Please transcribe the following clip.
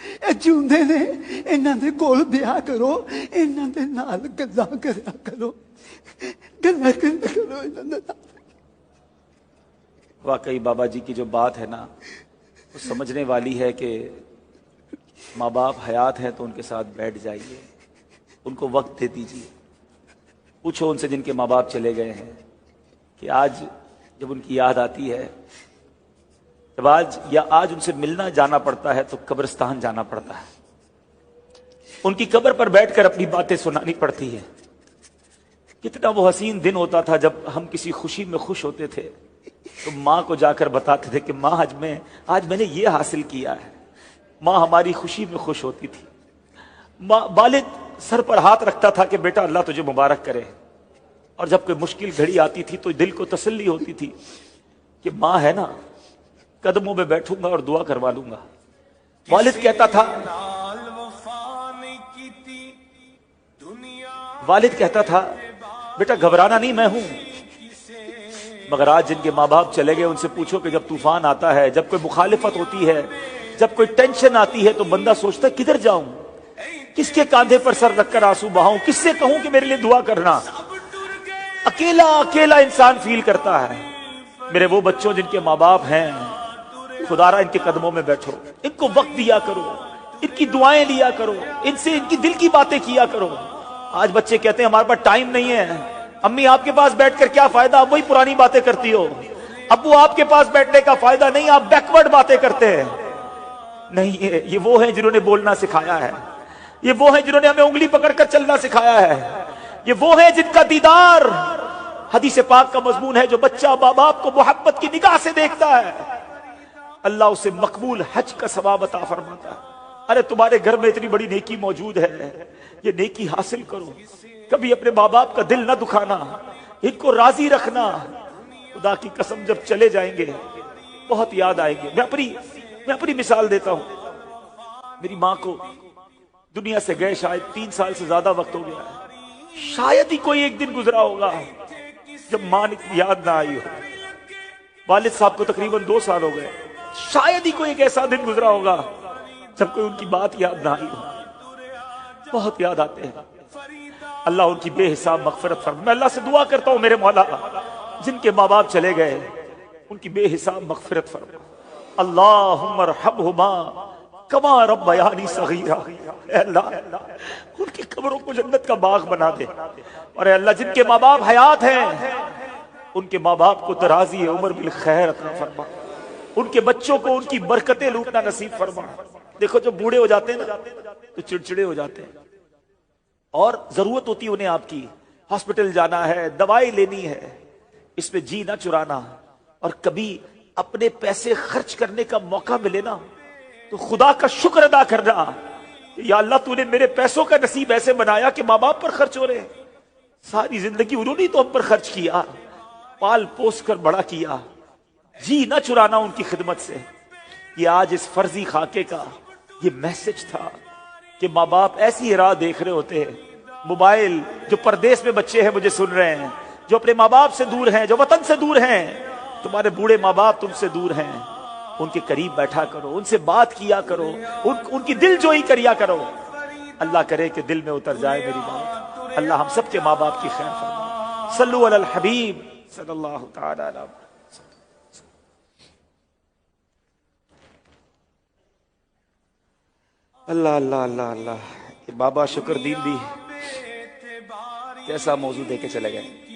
ਇਹ ਜਿਉਂਦੇ ਨੇ, ਇਹਨਾਂ ਦੇ ਕੋਲ ਵਿਆਹ ਕਰੋ, ਇਹਨਾਂ ਦੇ ਨਾਲ ਗੱਲਾਂ ਕਰਿਆ ਕਰੋ, ਗੱਲਾਂ ਕਰਿਆ ਕਰੋ ਇਹਨਾਂ ਦੇ ਨਾਲ। واقعی بابا جی کی جو بات ہے نا وہ سمجھنے والی ہے کہ ماں باپ حیات ہیں تو ان کے ساتھ بیٹھ جائیے، ان کو وقت دے دیجیے. پوچھو ان سے جن کے ماں باپ چلے گئے ہیں کہ آج جب ان کی یاد آتی ہے، جب آج ان سے ملنا جانا پڑتا ہے تو قبرستان جانا پڑتا ہے، ان کی قبر پر بیٹھ کر اپنی باتیں سنانی پڑتی ہے. کتنا وہ حسین دن ہوتا تھا جب ہم کسی خوشی میں خوش ہوتے تھے تو ماں کو جا کر بتاتے تھے کہ ماں آج میں نے یہ حاصل کیا ہے. ماں ہماری خوشی میں خوش ہوتی تھی. والد سر پر ہاتھ رکھتا تھا کہ بیٹا اللہ تجھے مبارک کرے، اور جب کوئی مشکل گھڑی آتی تھی تو دل کو تسلی ہوتی تھی کہ ماں ہے نا، قدموں میں بیٹھوں گا اور دعا کروا لوں گا. والد کہتا تھا بیٹا گھبرانا نہیں، میں ہوں. مگر آج جن کے ماں باپ چلے گئے ان سے پوچھو کہ جب طوفان آتا ہے، جب کوئی مخالفت ہوتی ہے، جب کوئی ٹینشن آتی ہے تو بندہ سوچتا ہے کدھر جاؤں، کس کے کاندھے پر سر رکھ کر آنسو بہاؤں، کس سے کہوں کہ میرے لیے دعا کرنا. اکیلا انسان فیل کرتا ہے. میرے وہ بچوں جن کے ماں باپ ہیں، خدا را ان کے قدموں میں بیٹھو، ان کو وقت دیا کرو، ان کی دعائیں لیا کرو، ان سے ان کی دل کی باتیں کیا کرو. آج بچے کہتے ہیں ہمارے پاس ٹائم نہیں ہے. امی آپ کے پاس بیٹھ کر کیا فائدہ، آپ وہی پرانی باتیں کرتی ہو. ابو آپ کے پاس بیٹھنے کا فائدہ نہیں، آپ بیکورڈ باتیں کرتے ہیں. نہیں، یہ وہ ہیں جنہوں نے بولنا سکھایا ہے، یہ وہ ہیں جنہوں نے ہمیں انگلی پکڑ کر چلنا سکھایا ہے، یہ وہ ہیں جن کا دیدار حدیث پاک کا مضمون ہے. جو بچہ ماں باپ کو محبت کی نگاہ سے دیکھتا ہے اللہ اسے مقبول حج کا ثواب عطا فرماتا ہے. ارے تمہارے گھر میں اتنی بڑی نیکی موجود ہے، یہ نیکی حاصل کرو. کبھی اپنے ماں باپ کا دل نہ دکھانا، ان کو راضی رکھنا. خدا کی قسم جب چلے جائیں گے بہت یاد آئیں گے. میں اپنی مثال دیتا ہوں. میری ماں کو دنیا سے گئے شاید 3 سال سے زیادہ وقت ہو گیا ہے. شاید ہی کوئی ایک دن گزرا ہوگا جب ماں نے یاد نہ آئی ہو. والد صاحب کو تقریباً 2 سال ہو گئے. شاید ہی کوئی ایک ایسا دن گزرا ہوگا جب کوئی ان کی بات یاد نہ آئی ہو. بہت یاد آتے ہیں. اللہ ان کی بے حساب مغفرت فرمائے. میں اللہ سے دعا کرتا ہوں میرے مولا جن کے ماں باپ چلے گئے ان کی بے حساب مغفرت فرما. اللہم ارحمہما کما ربیانی صغیرا. اے اللہ ان کی قبروں کو جنت کا باغ بنا دے. اور اے اللہ جن کے ماں باپ حیات ہیں ان کے ماں باپ کو دراز عمر بالخیر عطا فرما. ان کے بچوں کو ان کی برکتیں لوٹنا نصیب فرما. دیکھو جب بوڑھے ہو جاتے ہیں نا تو چڑچڑے ہو جاتے ہیں، اور ضرورت ہوتی ہے انہیں آپ کی، ہاسپٹل جانا ہے، دوائی لینی ہے. اس میں جی نہ چرانا، اور کبھی اپنے پیسے خرچ کرنے کا موقع ملے نا تو خدا کا شکر ادا کرنا کہ یا اللہ تو نے میرے پیسوں کا نصیب ایسے بنایا کہ ماں باپ پر خرچ ہو رہے ہیں. ساری زندگی انہوں نے تو ہم پر خرچ کیا، پال پوس کر بڑا کیا. جی نہ چرانا ان کی خدمت سے. یہ آج اس فرضی خاکے کا یہ میسج تھا کہ ماں باپ ایسی راہ دیکھ رہے ہوتے ہیں. موبائل جو پردیس میں بچے ہیں مجھے سن رہے ہیں، جو اپنے ماں باپ سے دور ہیں، جو وطن سے دور ہیں، تمہارے بوڑھے ماں باپ تم سے دور ہیں، ان کے قریب بیٹھا کرو، ان سے بات کیا کرو، ان کی دل جوئی کریا کرو. اللہ کرے کہ دل میں اتر جائے میری بات. اللہ ہم سب کے ماں باپ کی خیر فرمائے. صلو علی الحبیب صلی اللہ تعالی علیہ وسلم. اللہ اللہ اللہ اللہ. بابا شکر دین بھی کیسا موضوع دے کے چلے گئے.